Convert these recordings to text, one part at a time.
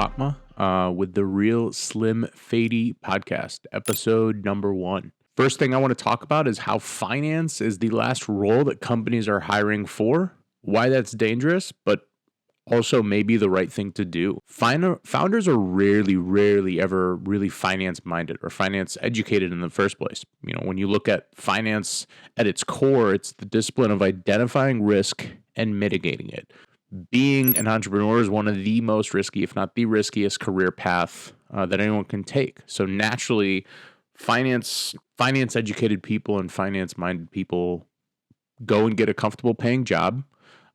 Fatma with the Real Slim Fady podcast, episode number 1. First thing I want to talk about is how finance is the last role that companies are hiring for, why that's dangerous, but also maybe the right thing to do. Founders are rarely ever really finance minded or finance educated in the first place. You know, when you look at finance at its core, it's the discipline of identifying risk and mitigating it. Being an entrepreneur is one of the most risky, if not the riskiest career path that anyone can take. So naturally, finance educated people and finance minded people go and get a comfortable paying job,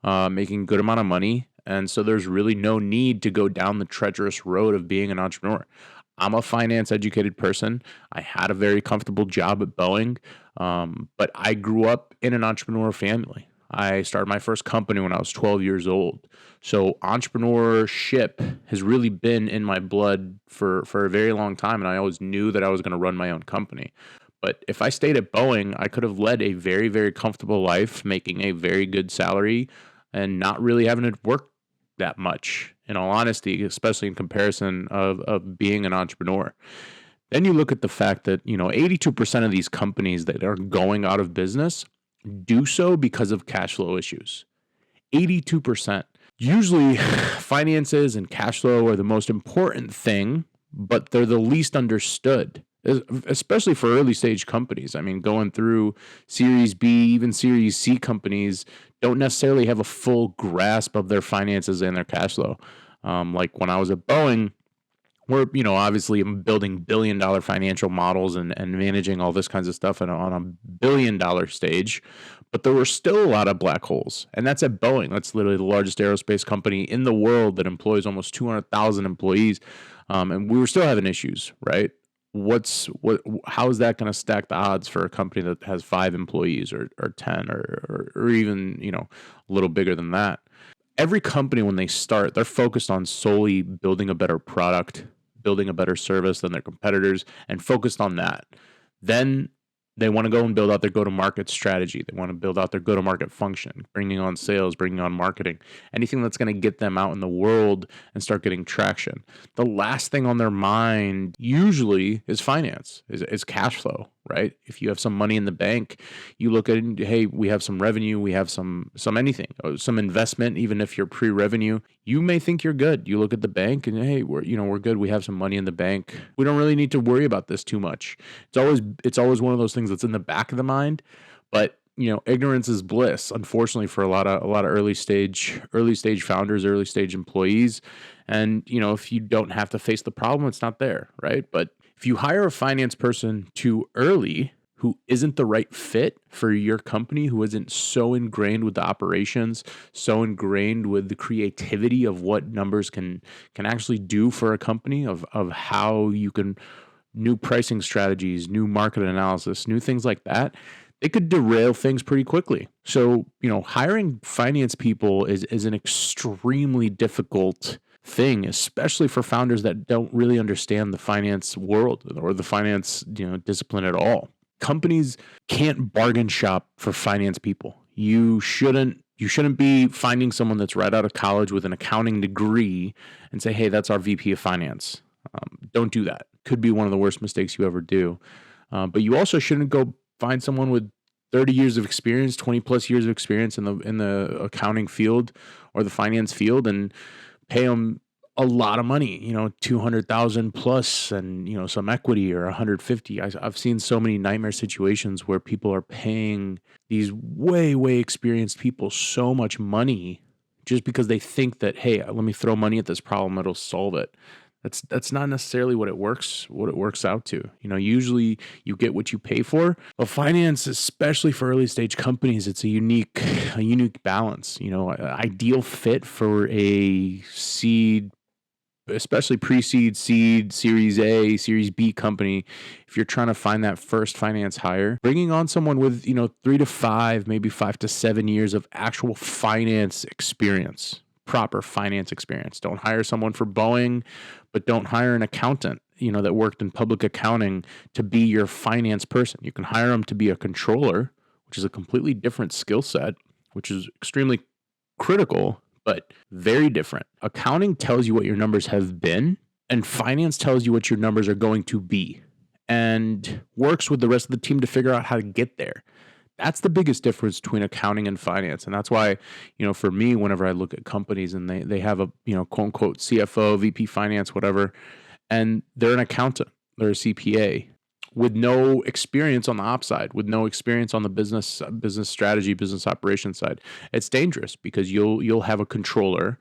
making a good amount of money. And so there's really no need to go down the treacherous road of being an entrepreneur. I'm a finance educated person. I had a very comfortable job at Boeing, but I grew up in an entrepreneur family. I started my first company when I was 12 years old. So entrepreneurship has really been in my blood for a very long time. And I always knew that I was going to run my own company. But if I stayed at Boeing, I could have led a very, very comfortable life, making a very good salary and not really having to work that much, in all honesty, especially in comparison of being an entrepreneur. Then you look at the fact that, 82% of these companies that are going out of business do so because of cash flow issues. 82%. Usually finances and cash flow are the most important thing, but they're the least understood, especially for early stage companies. I mean, going through Series B, even Series C companies don't necessarily have a full grasp of their finances and their cash flow. Like when I was at Boeing, we're, obviously building billion-dollar financial models and managing all this kinds of stuff on a billion-dollar stage, but there were still a lot of black holes. And that's at Boeing. That's literally the largest aerospace company in the world that employs almost 200,000 employees. And we were still having issues, right? How is that going to stack the odds for a company that has 5 employees or 10 or even, a little bigger than that? Every company, when they start, they're focused on solely building a better product, building a better service than their competitors, and focused on that. Then they want to go and build out their go-to-market strategy. They want to build out their go-to-market function, bringing on sales, bringing on marketing, anything that's going to get them out in the world and start getting traction. The last thing on their mind usually is finance, is cash flow, right? If you have some money in the bank, you look at it and, hey, we have some revenue, we have some anything, some investment, even if you're pre-revenue, you may think you're good. You look at the bank and, hey, we're good. We have some money in the bank. We don't really need to worry about this too much. It's always one of those things that's in the back of the mind, but ignorance is bliss, unfortunately, for a lot of early stage founders, early stage employees. And if you don't have to face the problem, it's not there, right? But if you hire a finance person too early who isn't the right fit for your company, who isn't so ingrained with the operations, so ingrained with the creativity of what numbers can actually do for a company, of how you can new pricing strategies, new market analysis, new things like that, they could derail things pretty quickly. So, hiring finance people is an extremely difficult thing, especially for founders that don't really understand the finance world or the finance, discipline at all. Companies can't bargain shop for finance people. You shouldn't be finding someone that's right out of college with an accounting degree and say, hey, that's our VP of finance. Don't do that. Could be one of the worst mistakes you ever do. But you also shouldn't go find someone with 30 years of experience, 20 plus years of experience in the accounting field or the finance field and pay them a lot of money, 200,000 plus and, some equity or 150. I've seen so many nightmare situations where people are paying these way experienced people so much money just because they think that, hey, let me throw money at this problem, it'll solve it. That's not necessarily what it works out to. Usually you get what you pay for. But finance, especially for early stage companies, it's a unique balance. Ideal fit for a seed, especially pre-seed, seed, Series A, Series B company. If you're trying to find that first finance hire, bringing on someone with 3 to 5, maybe 5 to 7 years of actual finance experience. Proper finance experience. Don't hire someone for Boeing, but don't hire an accountant, that worked in public accounting to be your finance person. You can hire them to be a controller, which is a completely different skill set, which is extremely critical but very different. Accounting tells you what your numbers have been, and finance tells you what your numbers are going to be, and works with the rest of the team to figure out how to get there. That's the biggest difference between accounting and finance. And that's why, for me, whenever I look at companies and they have a, quote unquote CFO, VP finance, whatever, and they're an accountant, they're a CPA with no experience on the ops side, with no experience on the business strategy, business operations side, it's dangerous because you'll have a controller.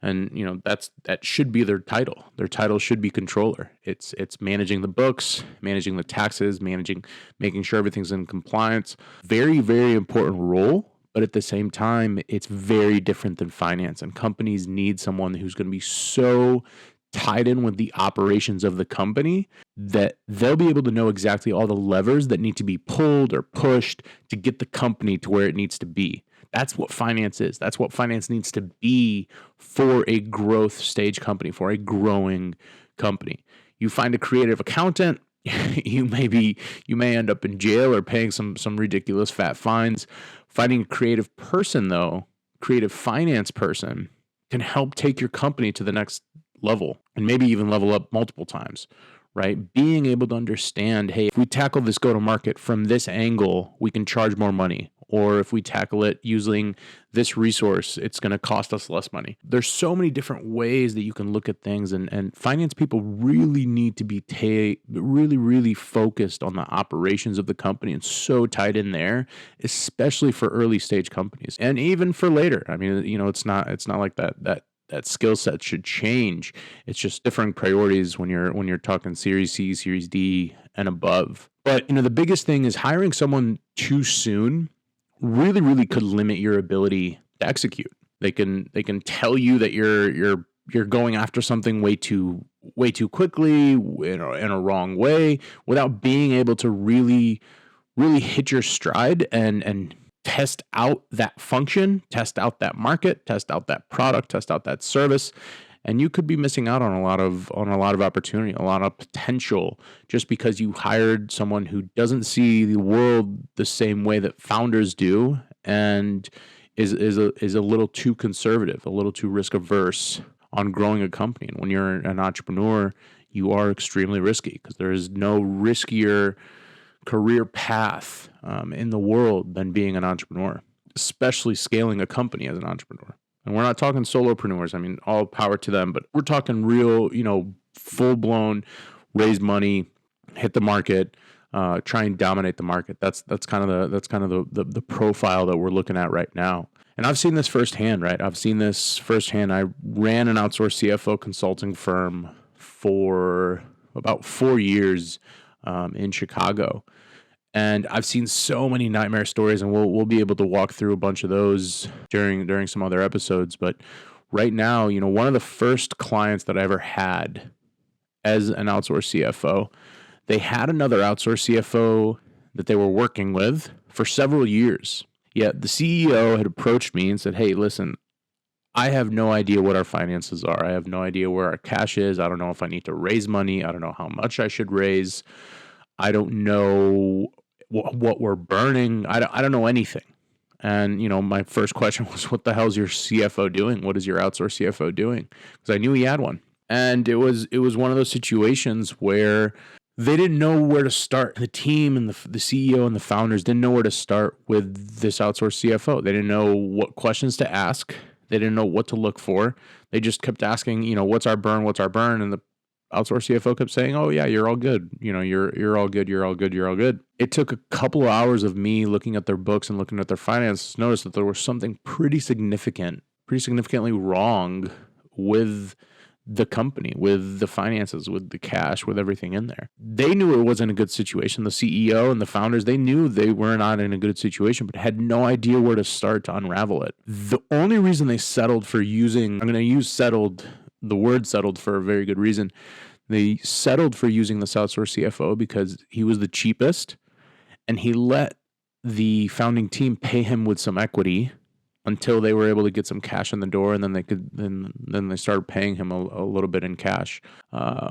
And that should be their title. Their title should be controller. It's managing the books, managing the taxes, making sure everything's in compliance. Very, very important role, but at the same time, it's very different than finance. And companies need someone who's going to be so tied in with the operations of the company that they'll be able to know exactly all the levers that need to be pulled or pushed to get the company to where it needs to be. That's what finance is. That's what finance needs to be for a growth stage company, for a growing company. You find a creative accountant, you may end up in jail or paying some ridiculous fat fines. Finding a creative person, though, creative finance person, can help take your company to the next level and maybe even level up multiple times, right? Being able to understand, hey, if we tackle this go-to-market from this angle, we can charge more money. Or if we tackle it using this resource, it's going to cost us less money. There's so many different ways that you can look at things, and finance people really need to be really focused on the operations of the company and so tied in there, especially for early stage companies and even for later. I mean, it's not like that skill set should change. It's just different priorities when you're talking Series C, Series D, and above. But the biggest thing is hiring someone too soon really could limit your ability to execute. They can tell you that you're going after something way too quickly in a wrong way without being able to really hit your stride and test out that function, test out that market, test out that product, test out that service. And you could be missing out on a lot of opportunity, a lot of potential, just because you hired someone who doesn't see the world the same way that founders do, and is a little too conservative, a little too risk averse on growing a company. And when you're an entrepreneur, you are extremely risky because there is no riskier career path in the world than being an entrepreneur, especially scaling a company as an entrepreneur. And we're not talking solopreneurs. I mean, all power to them, but we're talking real, full blown, raise money, hit the market, try and dominate the market. That's kind of the profile that we're looking at right now. And I've seen this firsthand, right? I ran an outsourced CFO consulting firm for about 4 years in Chicago. And I've seen so many nightmare stories, and we'll be able to walk through a bunch of those during some other episodes. But right now, one of the first clients that I ever had as an outsourced CFO, they had another outsourced CFO that they were working with for several years. Yet the CEO had approached me and said, "Hey, listen, I have no idea what our finances are. I have no idea where our cash is. I don't know if I need to raise money. I don't know how much I should raise. I don't know what we're burning. I don't know anything." And, my first question was, what the hell's your CFO doing? What is your outsourced CFO doing? Because I knew he had one. And it was one of those situations where they didn't know where to start. The team and the CEO and the founders didn't know where to start with this outsourced CFO. They didn't know what questions to ask. They didn't know what to look for. They just kept asking, what's our burn? What's our burn? And the outsourced CFO kept saying, "Oh yeah, you're all good. You're all good. You're all good. You're all good." It took a couple of hours of me looking at their books and looking at their finances to notice that there was something pretty significantly wrong with the company, with the finances, with the cash, with everything in there. They knew it wasn't a good situation. The CEO and the founders, they knew they were not in a good situation, but had no idea where to start to unravel it. The only reason they settled for I'm going to use the word settled for a very good reason. They settled for using the outsourced CFO because he was the cheapest, and he let the founding team pay him with some equity until they were able to get some cash in the door, and then they started paying him a little bit in cash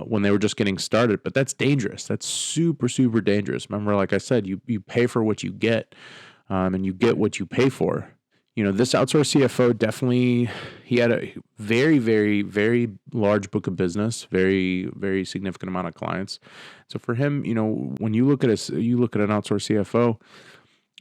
when they were just getting started. But that's dangerous. That's super dangerous. Remember, like I said, you pay for what you get, and you get what you pay for. This outsourced CFO definitely, he had a very, very, very large book of business, very, very significant amount of clients. So for him, when you look at you look at an outsourced CFO,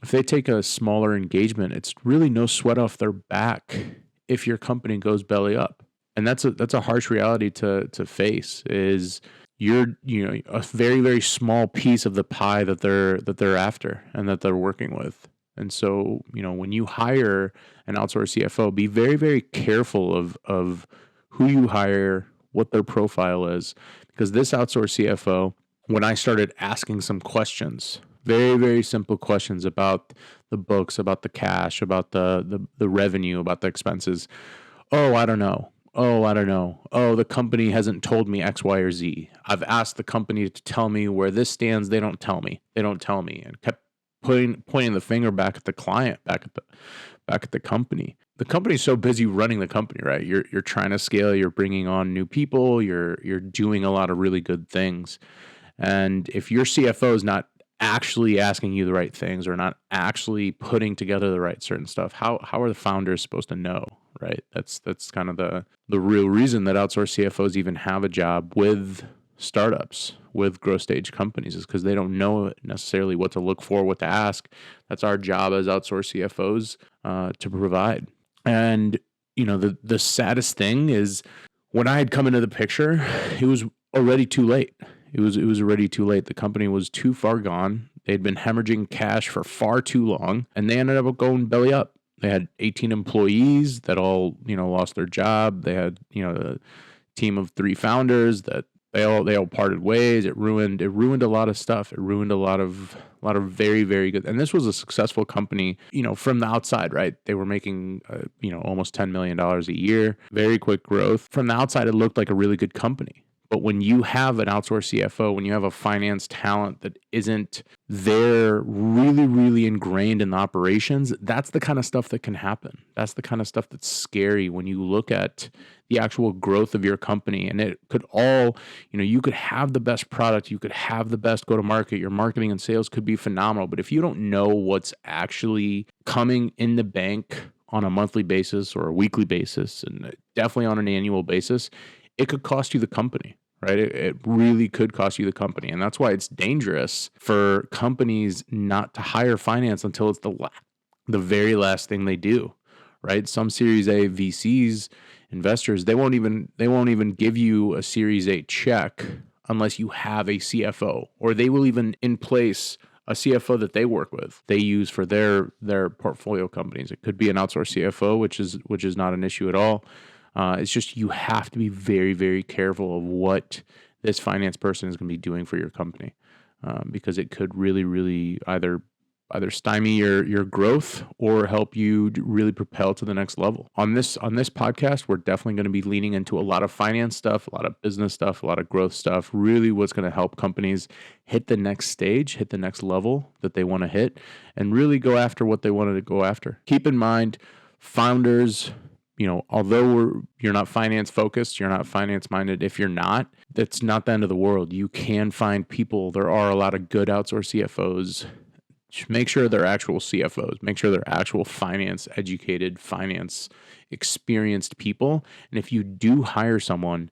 if they take a smaller engagement, it's really no sweat off their back if your company goes belly up. And that's a harsh reality to face, is you're a very, very small piece of the pie that they're after and that they're working with. And so, when you hire an outsourced CFO, be very, very careful of who you hire, what their profile is, because this outsourced CFO, when I started asking some questions, very, very simple questions about the books, about the cash, about the revenue, about the expenses. Oh, I don't know. Oh, I don't know. Oh, the company hasn't told me X, Y, or Z. I've asked the company to tell me where this stands. They don't tell me. And kept pointing the finger back at the client, back at the company. The company's so busy running the company, right? You're trying to scale. You're bringing on new people. You're doing a lot of really good things. And if your CFO is not actually asking you the right things or not actually putting together the right certain stuff, how are the founders supposed to know, right? That's kind of the real reason that outsourced CFOs even have a job with startups, with growth stage companies, is because they don't know necessarily what to look for, what to ask. That's our job as outsourced CFOs to provide. And the saddest thing is, when I had come into the picture, it was already too late. It was already too late. The company was too far gone. They'd been hemorrhaging cash for far too long, and they ended up going belly up. They had 18 employees that all lost their job. They had a team of 3 founders that they all parted ways. It ruined a lot of stuff. It ruined a lot of very, very good. And this was a successful company, from the outside, right? They were making almost $10 million a year. Very quick growth. From the outside, it looked like a really good company. But when you have an outsourced CFO, when you have a finance talent that isn't there really, really ingrained in the operations, that's the kind of stuff that can happen. That's the kind of stuff that's scary when you look at the actual growth of your company. And it could all, you could have the best product, you could have the best go-to-market, your marketing and sales could be phenomenal. But if you don't know what's actually coming in the bank on a monthly basis or a weekly basis, and definitely on an annual basis, it could cost you the company, right? It really could cost you the company. And that's why it's dangerous for companies not to hire finance until it's the very last thing they do, right? Some Series A VCs, investors, they won't even give you a Series A check unless you have a CFO, or they will even in place a CFO that they work with, they use for their portfolio companies. It could be an outsourced CFO, which is not an issue at all. It's just you have to be very, very careful of what this finance person is going to be doing for your company, because it could really, really either stymie your growth or help you really propel to the next level. On this podcast, we're definitely going to be leaning into a lot of finance stuff, a lot of business stuff, a lot of growth stuff, really what's going to help companies hit the next stage, hit the next level that they want to hit, and really go after what they wanted to go after. Keep in mind, founders, although you're not finance focused, you're not finance minded. If you're not, that's not the end of the world. You can find people. There are a lot of good outsourced CFOs. Make sure they're actual CFOs. Make sure they're actual finance educated, finance experienced people. And if you do hire someone,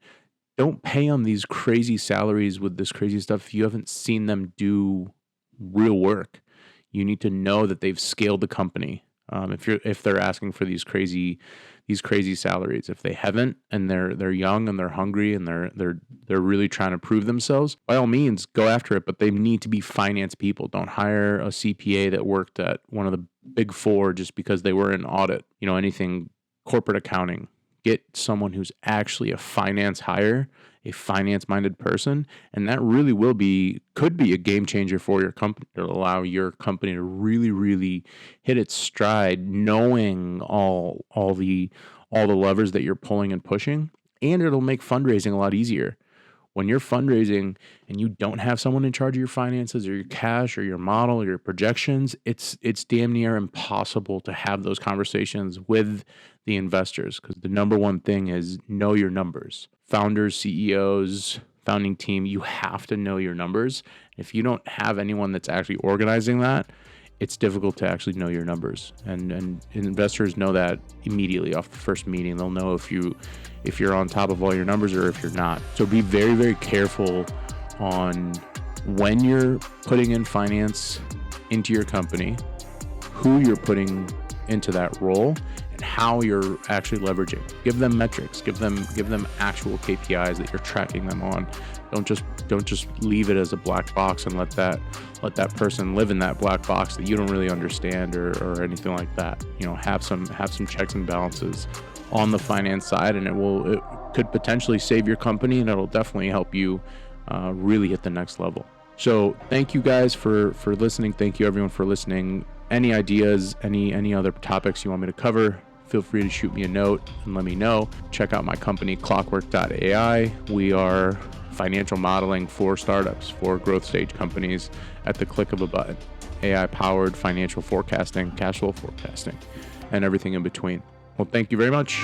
don't pay them these crazy salaries with this crazy stuff if you haven't seen them do real work. You need to know that they've scaled the company. If they're asking for these crazy salaries, if they haven't, and they're young and they're hungry and they're really trying to prove themselves, by all means go after it. But they need to be finance people. Don't hire a CPA that worked at one of the big 4 just because they were in audit. Anything corporate accounting. Get someone who's actually a finance hire, a finance-minded person, and that really could be a game changer for your company. It'll allow your company to really, really hit its stride, knowing all the levers that you're pulling and pushing, and it'll make fundraising a lot easier. When you're fundraising and you don't have someone in charge of your finances or your cash or your model or your projections, it's damn near impossible to have those conversations with the investors, because the number one thing is know your numbers. Founders, CEOs, founding team, you have to know your numbers. If you don't have anyone that's actually organizing that, it's difficult to actually know your numbers, and investors know that immediately off the first meeting. They'll know if you're on top of all your numbers or if you're not. So be very, very careful on when you're putting in finance into your company, who you're putting into that role, and how you're actually leveraging. Give them metrics, give them actual KPIs that you're tracking them on. Don't just leave it as a black box and let that person live in that black box that you don't really understand or anything like that. Have some checks and balances on the finance side, and it could potentially save your company, and it'll definitely help you really hit the next level. So thank you guys for listening. Thank you everyone for listening. Any ideas, any other topics you want me to cover, feel free to shoot me a note and let me know. Check out my company, clockwork.ai. We are financial modeling for startups, for growth stage companies at the click of a button. AI-powered financial forecasting, cash flow forecasting, and everything in between. Well, thank you very much.